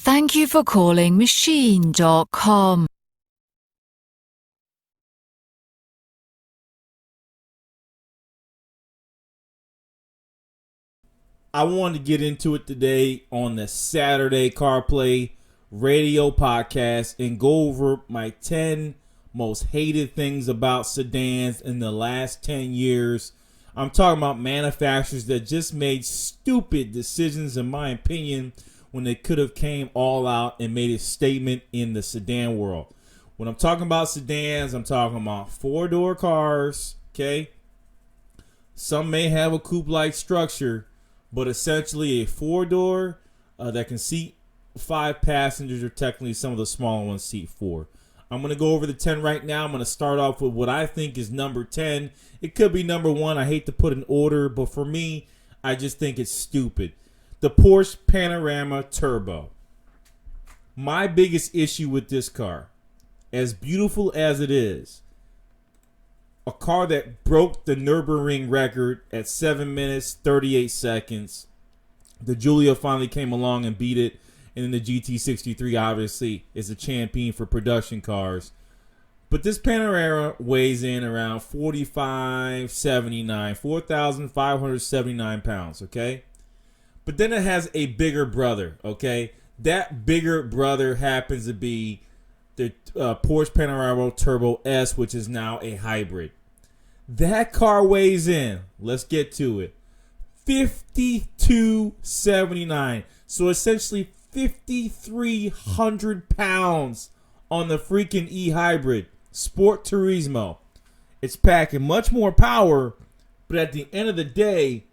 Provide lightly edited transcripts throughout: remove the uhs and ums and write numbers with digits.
Thank you for calling Machine.com. I wanted to get into it today on the Saturday CarPlay radio podcast and go over my 10 most hated things about sedans in the last 10 years. I'm talking about manufacturers that just made stupid decisions, in my opinion, when they could have came all out and made a statement in the sedan world. When I'm talking about sedans, I'm talking about four-door cars, okay? Some may have a coupe-like structure, but essentially a four-door that can seat 5 passengers, or technically some of the smaller ones seat 4. I'm going to go over the 10 right now. I'm going to start off with what I think is number 10. It could be number 1. I hate to put an order, but for me, I just think it's stupid. The Porsche Panamera Turbo. My biggest issue with this car, as beautiful as it is, a car that broke the Nürburgring record at 7 minutes, 38 seconds. The Giulia finally came along and beat it. And then the GT63 obviously is a champion for production cars. But this Panamera weighs in around 4,579 pounds, okay? But then it has a bigger brother, okay? That bigger brother happens to be the Porsche Panamera Turbo S, which is now a hybrid. That car weighs in, let's get to it, 5,279. So essentially 5,300 pounds on the freaking e-hybrid Sport Turismo. It's packing much more power, but at the end of the day,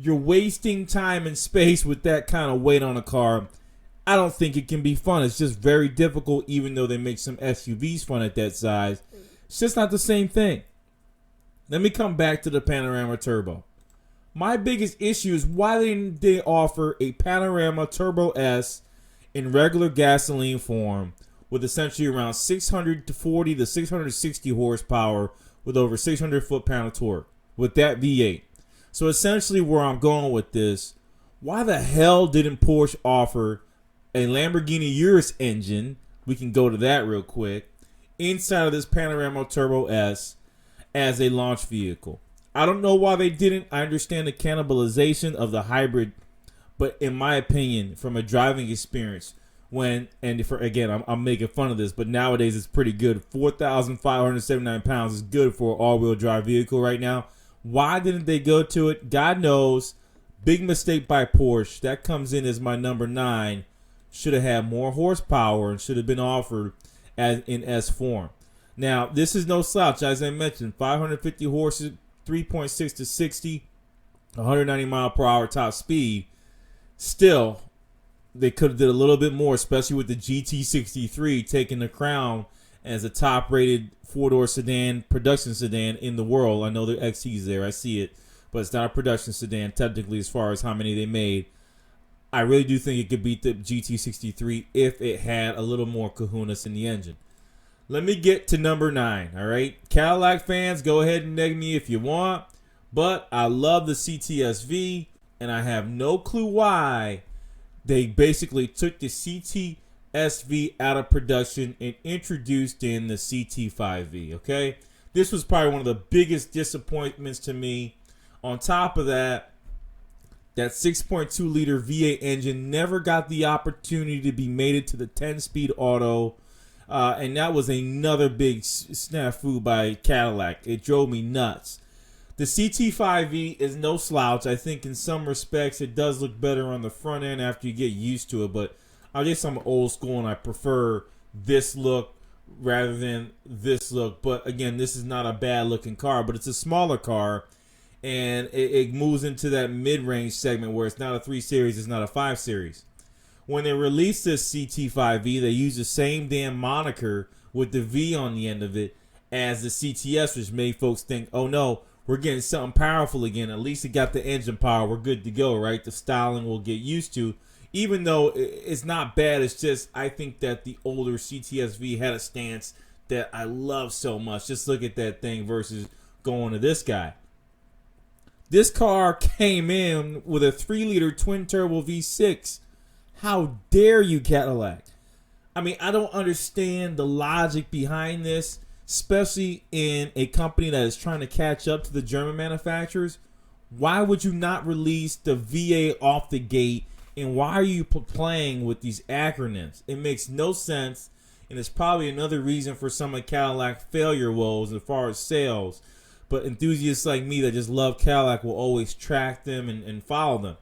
you're wasting time and space with that kind of weight on a car. I don't think it can be fun. It's just very difficult, even though they make some SUVs fun at that size. It's just not the same thing. Let me come back to the Panamera Turbo. My biggest issue is why didn't they offer a Panamera Turbo S in regular gasoline form with essentially around 640 to 660 horsepower with over 600 foot-pound of torque with that V8. So essentially where I'm going with this, why the hell didn't Porsche offer a Lamborghini Urus engine, we can go to that real quick, inside of this Panamera Turbo S as a launch vehicle? I don't know why they didn't. I understand the cannibalization of the hybrid, but in my opinion, from a driving experience, I'm making fun of this, but nowadays it's pretty good. 4,579 pounds is good for an all-wheel drive vehicle right now. Why didn't they go to it? God knows. Big mistake by Porsche. That comes in as my number 9. Should have had more horsepower and should have been offered as in S form. Now, this is no slouch, as I mentioned. 550 horses, 3.6 to 60, 190 mile per hour top speed. Still, they could have did a little bit more, especially with the GT63 taking the crown as a top-rated four-door sedan, production sedan in the world. I know the XT's there, I see it, but it's not a production sedan technically as far as how many they made. I really do think it could beat the GT63 if it had a little more kahunas in the engine. Let me get to number 9, all right? Cadillac fans, go ahead and neg me if you want, but I love the CTSV, and I have no clue why they basically took the CTSV out of production and introduced in the CT5V, okay? This was probably one of the biggest disappointments to me. On top of that, that 6.2 liter V8 engine never got the opportunity to be mated to the 10-speed auto. And that was another big snafu by Cadillac. It drove me nuts. The CT5V is no slouch. I think in some respects it does look better on the front end after you get used to it. But I guess I'm old school and I prefer this look rather than this look. But again, this is not a bad looking car, but it's a smaller car. And it moves into that mid-range segment where it's not a 3 Series, it's not a 5 Series. When they released this CT5V, they used the same damn moniker with the V on the end of it as the CTS, which made folks think, oh no, we're getting something powerful again. At least it got the engine power. We're good to go, right? The styling we'll get used to. Even though it's not bad, it's just I think that the older CTSV had a stance that I love so much. Just look at that thing versus going to this guy. This car came in with a 3-liter twin-turbo V6. How dare you, Cadillac? I mean, I don't understand the logic behind this, especially in a company that is trying to catch up to the German manufacturers. Why would you not release the V8 off the gate? And why are you playing with these acronyms? It makes no sense. And it's probably another reason for some of Cadillac failure woes as far as sales. But enthusiasts like me that just love Cadillac will always track them and follow them.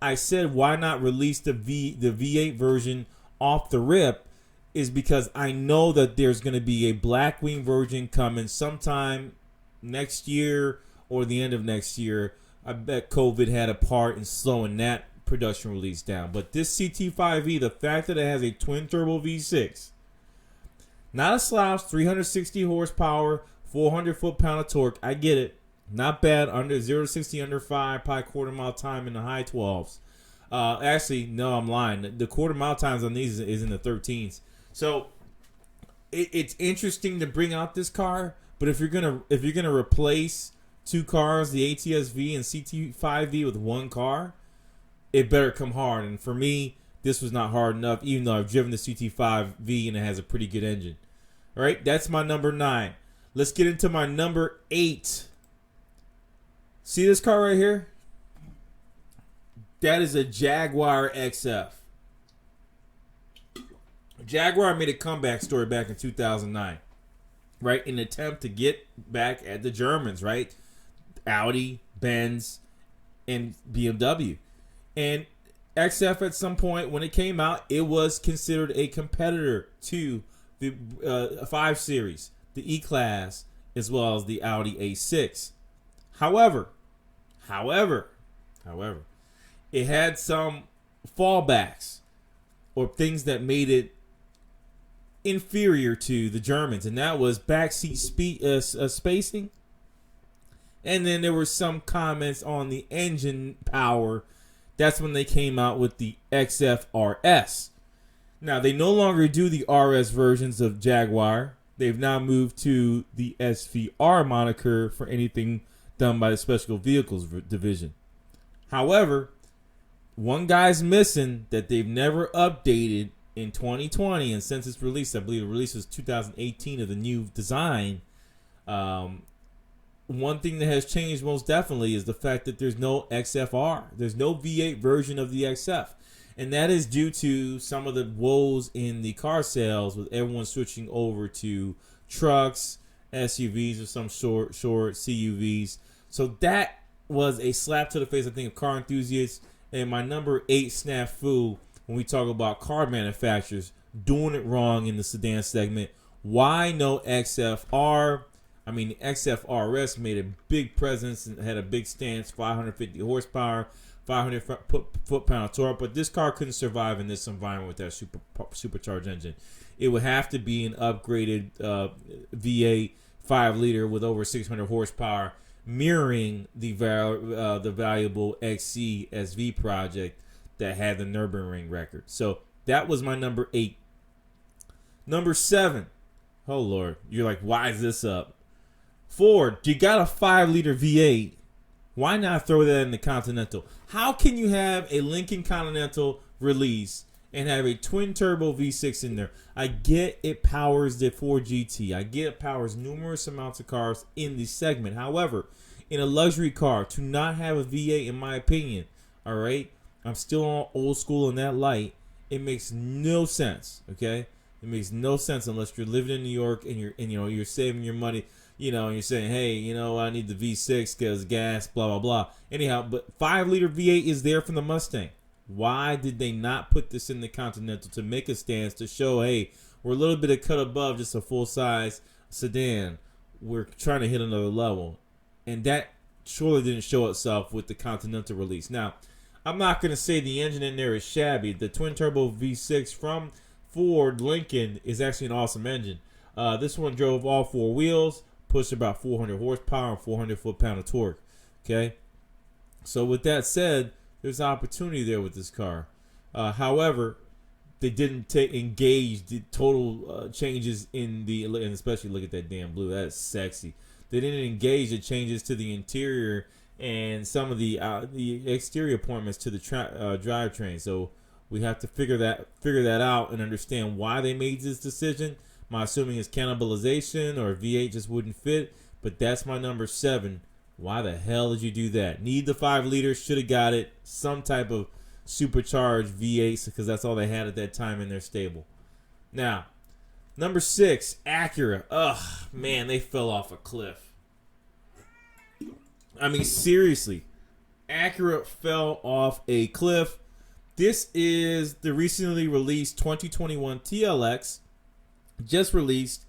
I said, why not release the V8 version off the rip, is because I know that there's going to be a Blackwing version coming sometime next year or the end of next year. I bet COVID had a part in slowing that production release down. But this CT5E, the fact that it has a twin turbo V6, not a slouch, 360 horsepower, 400 foot-pound of torque. I get it. Not bad. Under 0 to 60 under 5, probably quarter mile time in the high 12s. Actually, no, I'm lying. The quarter mile times on these is in the 13s. So it's interesting to bring out this car, but if you're gonna replace two cars, the ATS-V and CT5V, with one car, it better come hard. And for me, this was not hard enough, even though I've driven the CT5V and it has a pretty good engine. All right, that's my number 9. Let's get into my number 8. See this car right here? That is a Jaguar XF. Jaguar made a comeback story back in 2009, right? In an attempt to get back at the Germans, right? Audi, Benz, and BMW. And XF at some point when it came out, it was considered a competitor to the 5 Series, the E-Class, as well as the Audi A6. However, it had some fallbacks or things that made it inferior to the Germans, and that was backseat spacing. And then there were some comments on the engine power. That's when they came out with the XF RS. Now, they no longer do the RS versions of Jaguar. They've now moved to the SVR moniker for anything done by the Special Vehicles division. However, one guy's missing that they've never updated in 2020, and since its release, I believe the release was 2018 of the new design. One thing that has changed most definitely is the fact that there's no XFR. There's no V8 version of the XF. And that is due to some of the woes in the car sales, with everyone switching over to trucks, SUVs of some short CUVs. So that was a slap to the face, I think, of car enthusiasts. And my number 8 snafu, when we talk about car manufacturers doing it wrong in the sedan segment, why no XFR? I mean, the XF RS made a big presence and had a big stance, 550 horsepower, 500 foot-pound of torque, but this car couldn't survive in this environment with that supercharged engine. It would have to be an upgraded V8 5-liter with over 600 horsepower, mirroring the valuable XC SV project that had the Nürburgring record. So that was my number 8. Number 7. Oh, Lord. You're like, why is this up? Ford, you got a 5-liter V8. Why not throw that in the Continental? How can you have a Lincoln Continental release and have a twin-turbo V6 in there? I get it powers the Ford GT. I get it powers numerous amounts of cars in the segment. However, in a luxury car, to not have a V8, in my opinion, all right, I'm still on old school in that light. It makes no sense, okay? It makes no sense unless you're living in New York and you're saving your money. And you're saying, hey, I need the V6 because gas, blah, blah, blah. Anyhow, but 5-liter V8 is there from the Mustang. Why did they not put this in the Continental to make a stance to show, hey, we're a little bit of cut above just a full-size sedan. We're trying to hit another level. And that surely didn't show itself with the Continental release. Now, I'm not going to say the engine in there is shabby. The twin-turbo V6 from Ford Lincoln is actually an awesome engine. This one drove all 4 wheels, pushed about 400 horsepower and 400 foot-pound of torque. Okay? So with that said, there's opportunity there with this car. However, they didn't engage the total changes in the, and especially look at that damn blue. That is sexy. They didn't engage the changes to the interior and some of the exterior appointments to the drivetrain. So We have to figure that out and understand why they made this decision. My assuming is cannibalization or V8 just wouldn't fit, but that's my number 7. Why the hell did you do that? Need the 5 liters, should have got it. Some type of supercharged V8 because that's all they had at that time in their stable. Now, number 6, Acura. Ugh, man, they fell off a cliff. I mean, seriously, Acura fell off a cliff. This is the recently released 2021 TLX, just released.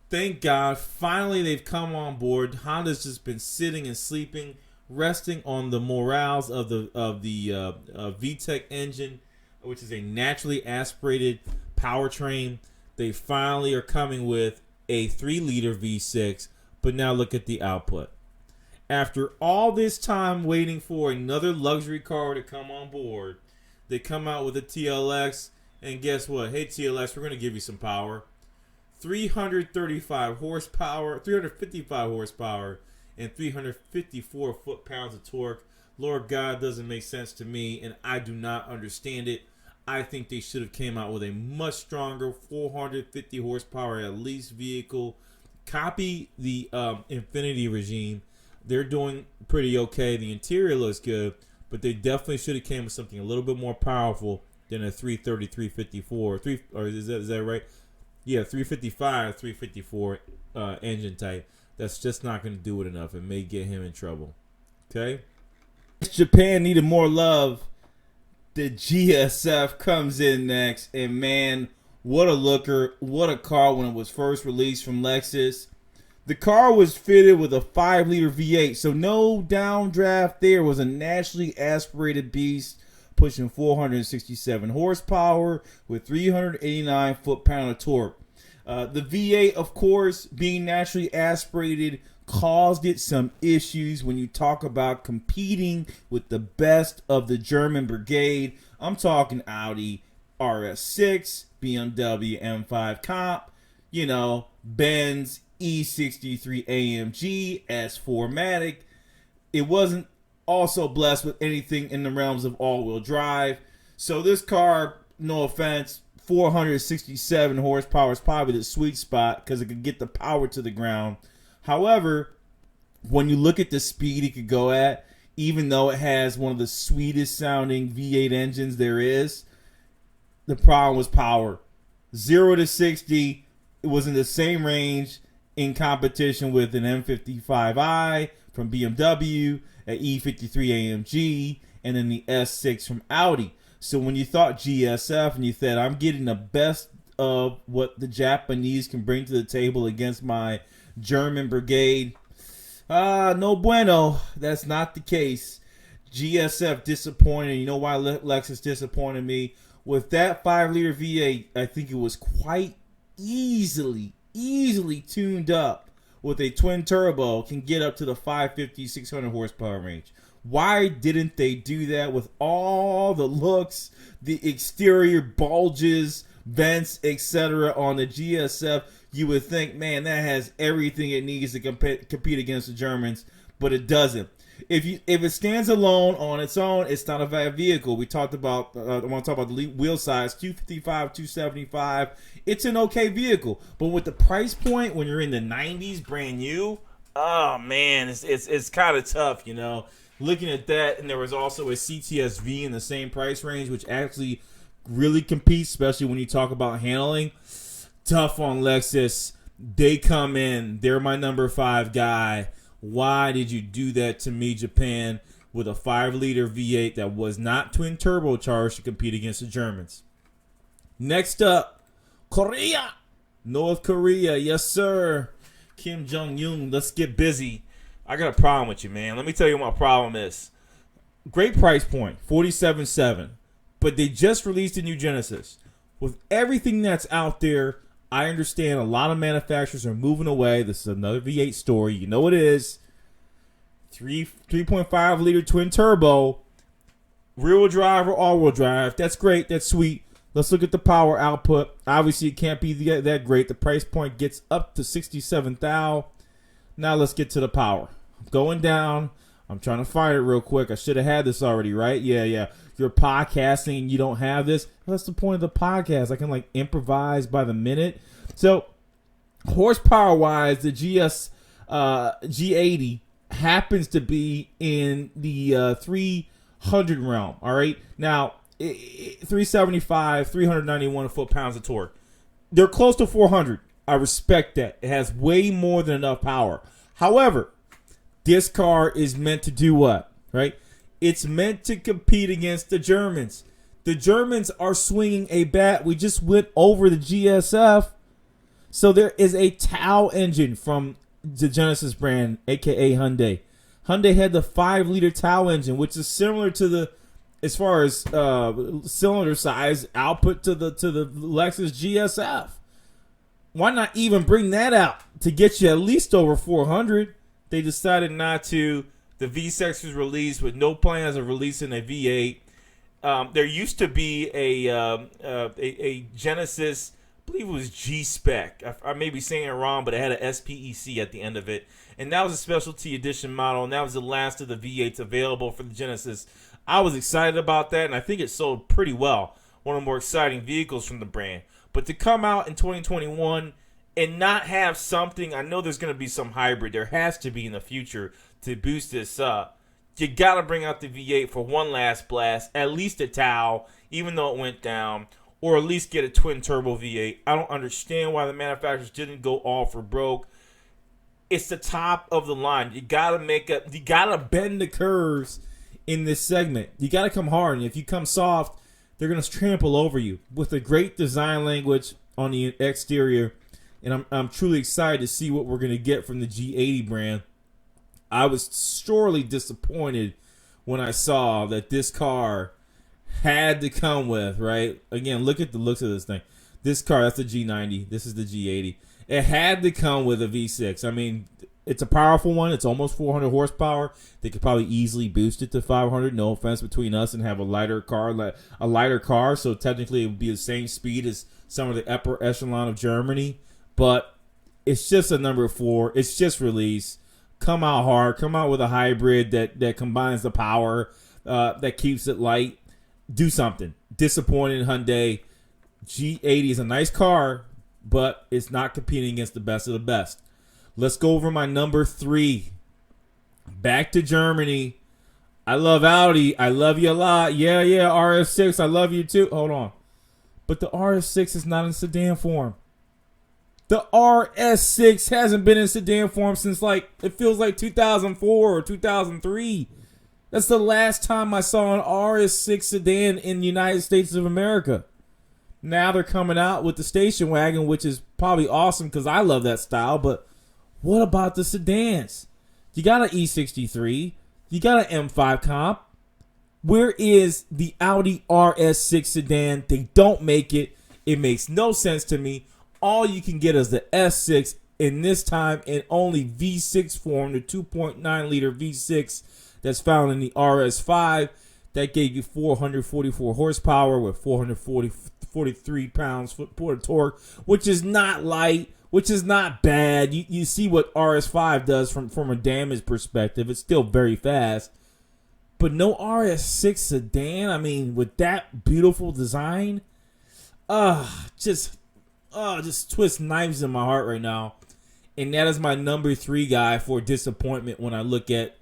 Thank God, finally they've come on board. Honda's just been sitting and sleeping, resting on the morals of the VTEC engine, which is a naturally aspirated powertrain. They finally are coming with a 3-liter V6, but now look at the output. After all this time waiting for another luxury car to come on board, they come out with a TLX, and guess what? Hey, TLX, we're going to give you some power. 335 horsepower, 355 horsepower, and 354 foot-pounds of torque. Lord God, doesn't make sense to me, and I do not understand it. I think they should have came out with a much stronger 450 horsepower at least vehicle. Copy the Infinity regime. They're doing pretty okay. The interior looks good, but they definitely should have came with something a little bit more powerful than a 330, 354. Is that right? Yeah, 355, 354 engine type. That's just not going to do it enough. It may get him in trouble. Okay? Japan needed more love. The GSF comes in next, and man, what a looker. What a car when it was first released from Lexus. The car was fitted with a 5-liter V8, so no downdraft there. It was a naturally aspirated beast, pushing 467 horsepower with 389 foot-pound of torque. The V8, of course, being naturally aspirated, caused it some issues when you talk about competing with the best of the German brigade. I'm talking Audi RS6, BMW M5 Comp, Benz E63 AMG, S4 Matic. It wasn't also blessed with anything in the realms of all-wheel drive. So this car, no offense, 467 horsepower is probably the sweet spot because it could get the power to the ground. However, when you look at the speed it could go at, even though it has one of the sweetest sounding V8 engines there is, the problem was power. 0 to 60, it was in the same range in competition with an M55i from BMW, an E53 AMG, and then the S6 from Audi. So when you thought GSF and you said, I'm getting the best of what the Japanese can bring to the table against my German brigade, no bueno. That's not the case. GSF disappointed. You know why Lexus disappointed me? With that 5-liter V8, I think it was quite easily tuned up with a twin turbo, can get up to the 550, 600 horsepower range. Why didn't they do that with all the looks, the exterior bulges, vents, etc. on the GSF? You would think, man, that has everything it needs to compete against the Germans, but it doesn't. If it stands alone on its own, it's not a bad vehicle. We talked about, I want to talk about the wheel size, 255, 275. It's an okay vehicle, but with the price point, when you're in the 90s, brand new, oh man, it's kind of tough, Looking at that, and there was also a CTS-V in the same price range, which actually really competes, especially when you talk about handling. Tough on Lexus. They come in. They're my number 5 guy. Why did you do that to me, Japan, with a 5-liter V8 that was not twin turbocharged to compete against the Germans? Next up, Korea. North Korea. Yes, sir. Kim Jong-un. Let's get busy. I got a problem with you, man. Let me tell you what my problem is. Great price point, $47,700. But they just released a new Genesis. With everything that's out there, I understand a lot of manufacturers are moving away. This is another V8 story. You know what it is. 3.5-liter twin turbo. Rear-wheel drive or all-wheel drive. That's great. That's sweet. Let's look at the power output. Obviously, it can't be that great. The price point gets up to $67,000. Now let's get to the power. Going down. I'm trying to find it real quick. I should have had this already, right? Yeah. You're podcasting and you don't have this. Well, that's the point of the podcast. I can like improvise by the minute. So horsepower wise, the G80 happens to be in the 300 realm. All right. Now, 375, 391 foot-pounds of torque. They're close to 400. I respect that. It has way more than enough power. However, this car is meant to do what? Right? It's meant to compete against the Germans. The Germans are swinging a bat. We just went over the GSF. So there is a TOW engine from the Genesis brand, aka Hyundai. Hyundai had the 5-liter TOW engine, which is similar to the, as far as cylinder size, output to the Lexus GSF. Why not even bring that out to get you at least over 400? They decided not to. The V6 was released with no plans of releasing a V8. There used to be a Genesis, I believe it was G-Spec. I may be saying it wrong, but it had an SPEC at the end of it. And that was a specialty edition model, and that was the last of the V8s available for the Genesis. I was excited about that, and I think it sold pretty well. One of the more exciting vehicles from the brand. But to come out in 2021 and not have something, I know there's going to be some hybrid. There has to be in the future to boost this up. You got to bring out the V8 for one last blast, at least a TOW, even though it went down, or at least get a twin-turbo V8. I don't understand why the manufacturers didn't go all for broke. It's the top of the line. You got to bend the curves in this segment. You got to come hard, and if you come soft, they're going to trample over you with a great design language on the exterior. And I'm truly excited to see what we're going to get from the G80 brand. I was sorely disappointed when I saw that this car had to come with, right? Again, look at the looks of this thing. This car, that's the G90. This is the G80. It had to come with a V6. I mean, it's a powerful one. It's almost 400 horsepower. They could probably easily boost it to 500. No offense between us, and have a lighter car. So technically, it would be the same speed as some of the upper echelon of Germany. But it's just a number 4. It's just release. Come out hard. Come out with a hybrid that combines the power, that keeps it light. Do something. Disappointed Hyundai. G80 is a nice car, but it's not competing against the best of the best. Let's go over my number 3. Back to Germany. I love Audi. I love you a lot. Yeah, RS6. I love you too. Hold on. But the RS6 is not in sedan form. The RS6 hasn't been in sedan form since, like, it feels like 2004 or 2003. That's the last time I saw an RS6 sedan in the United States of America. Now they're coming out with the station wagon, which is probably awesome because I love that style. But what about the sedans? You got an E63. You got an M5 comp. Where is the Audi RS6 sedan? They don't make it. It makes no sense to me. All you can get is the S6, and this time in only V6 form, the 2.9 liter V6 that's found in the RS5. That gave you 444 horsepower with 443 pounds-foot of torque, which is not light, which is not bad. You see what RS5 does from a damage perspective. It's still very fast. But no RS6 sedan, I mean, with that beautiful design, just twist knives in my heart right now. And that is my number 3 guy for disappointment when I look at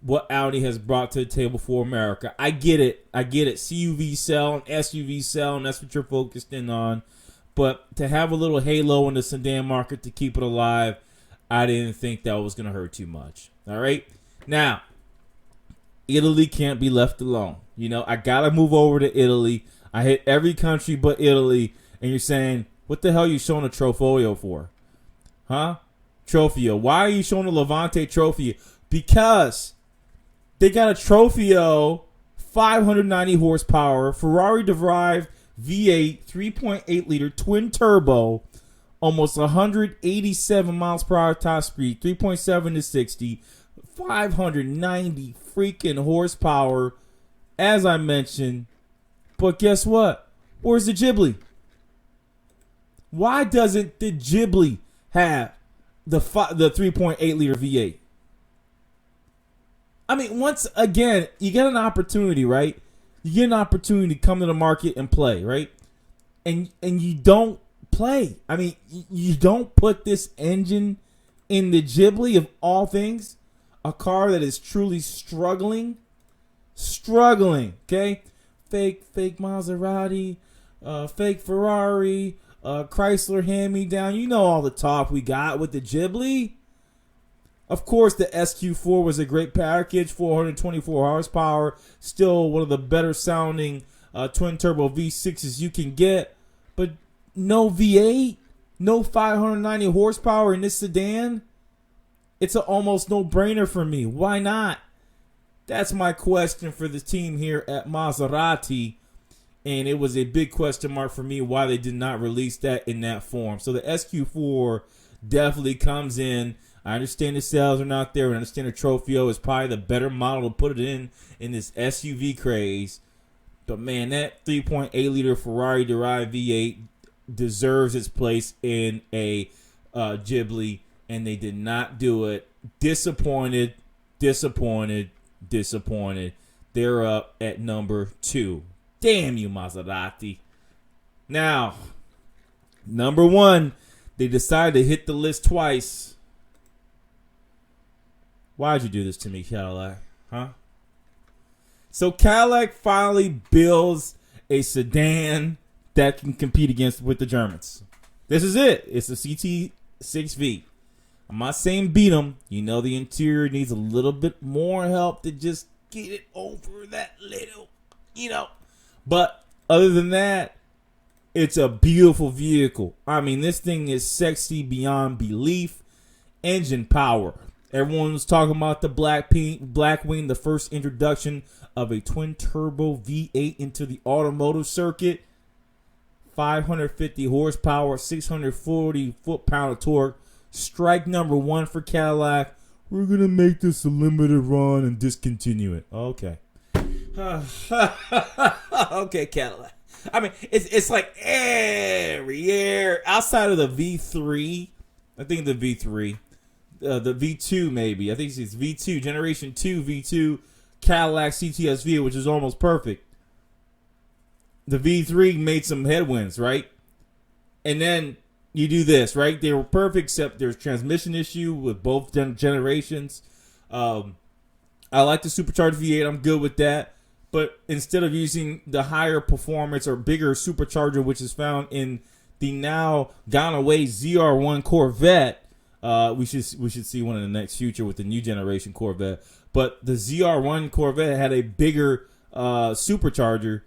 what Audi has brought to the table for America. I get it. CUV sell and SUV sell, and that's what you're focused in on. But to have a little halo in the sedan market to keep it alive, I didn't think that was going to hurt too much. All right? Now, Italy can't be left alone. You know, I got to move over to Italy. I hit every country but Italy, and you're saying, what the hell are you showing a Trofeo for? Huh? Trofeo. Why are you showing a Levante Trofeo? Because they got a Trofeo 590 horsepower Ferrari-derived V8 3.8 liter twin turbo, almost 187 miles per hour top speed, 3.7 to 60, 590 freaking horsepower, as I mentioned. But guess what? Where's the Ghibli? Why doesn't the Ghibli have the 3.8 liter V8? I mean, once again, you get an opportunity, right? You get an opportunity to come to the market and play, right? And you don't play. I mean, you don't put this engine in the Ghibli of all things, a car that is truly struggling, okay? Fake Maserati, fake Ferrari, Chrysler hand-me-down. You know all the talk we got with the Ghibli. Of course, the SQ4 was a great package, 424 horsepower, still one of the better sounding twin-turbo V6s you can get, but no V8, no 590 horsepower in this sedan. It's an almost no-brainer for me. Why not? That's my question for the team here at Maserati, and it was a big question mark for me why they did not release that in that form. So the SQ4 definitely comes in. I understand the sales are not there. I understand the Trofeo is probably the better model to put it in this SUV craze. But, man, that 3.8-liter Ferrari-derived V8 deserves its place in a Ghibli, and they did not do it. Disappointed. They're up at number 2. Damn you, Maserati. Now, number 1, they decided to hit the list twice. Why'd you do this to me, Cadillac? Huh? So Cadillac finally builds a sedan that can compete with the Germans. This is it. It's a CT6V. I'm not saying beat them. You know the interior needs a little bit more help to just get it over that little, But other than that, it's a beautiful vehicle. I mean, this thing is sexy beyond belief. Engine power. Everyone was talking about the Blackwing, the first introduction of a twin-turbo V8 into the automotive circuit. 550 horsepower, 640 foot-pound of torque. Strike number 1 for Cadillac. We're going to make this a limited run and discontinue it. Okay. Okay, Cadillac. I mean, it's like every year, outside of the V3, I think the V3, the V2 maybe. I think it's V2, Generation 2 V2 Cadillac CTS-V, which is almost perfect. The V3 made some headwinds, right? And then you do this, right? They were perfect, except there's transmission issue with both generations. I like the supercharged V8. I'm good with that. But instead of using the higher performance or bigger supercharger, which is found in the now gone away ZR1 Corvette, we should see one in the next future with the new generation Corvette. But the ZR1 Corvette had a bigger supercharger.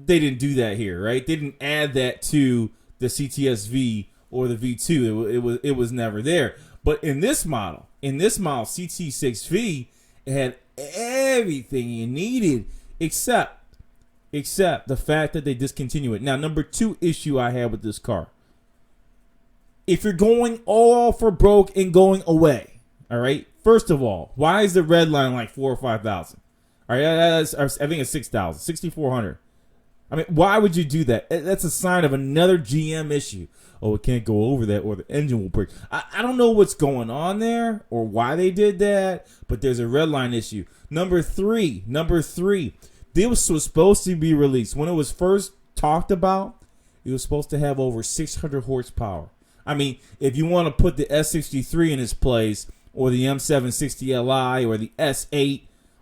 They didn't do that here, right? They didn't add that to the CTS-V or the V2. It was never there. But in this model CT6V, it had everything you needed except the fact that they discontinue it. Now, number 2 issue I had with this car. If you're going all for broke and going away, all right, first of all, why is the red line like 4,000 or 5,000? All right, I think it's 6,000, 6,400. I mean, why would you do that? That's a sign of another GM issue. Oh, it can't go over that or the engine will break. I don't know what's going on there or why they did that, but there's a red line issue. Number three, this was supposed to be released. When it was first talked about, it was supposed to have over 600 horsepower. I mean, if you want to put the S63 in its place or the M760Li or the S8,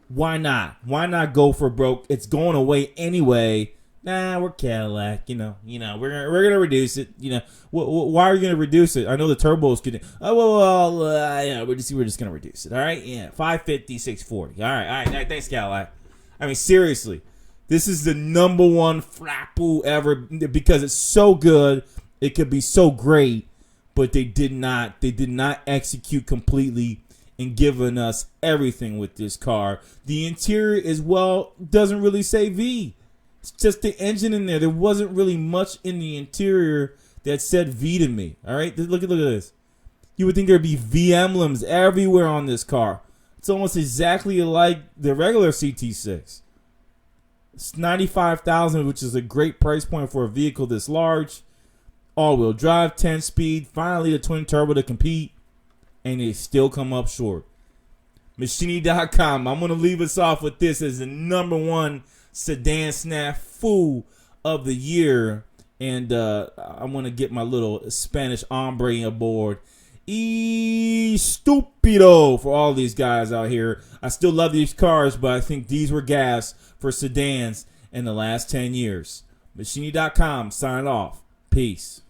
why not? Why not go for broke? It's going away anyway. Nah, we're Cadillac. We're gonna reduce it. Why are you gonna reduce it? I know the turbos could. We're just gonna reduce it. All right, 550, 640. All right. Thanks, Cadillac. I mean, seriously, this is the number 1 frapple ever because it's so good. It could be so great, but they did not execute completely in giving us everything with this car. The interior as well doesn't really say V. It's just the engine in there. There wasn't really much in the interior that said V to me. All right, look at this. You would think there'd be V emblems everywhere on this car. It's almost exactly like the regular CT6. It's $95,000, which is a great price point for a vehicle this large. All-wheel drive, 10-speed. Finally, the twin turbo to compete, and they still come up short. Machini.com. I'm going to leave us off with this as the number one sedan snafu of the year. And I want to get my little Spanish hombre aboard. Stupido for all these guys out here. I still love these cars, but I think these were gas for sedans in the last 10 years. Machini.com. Sign off. Peace.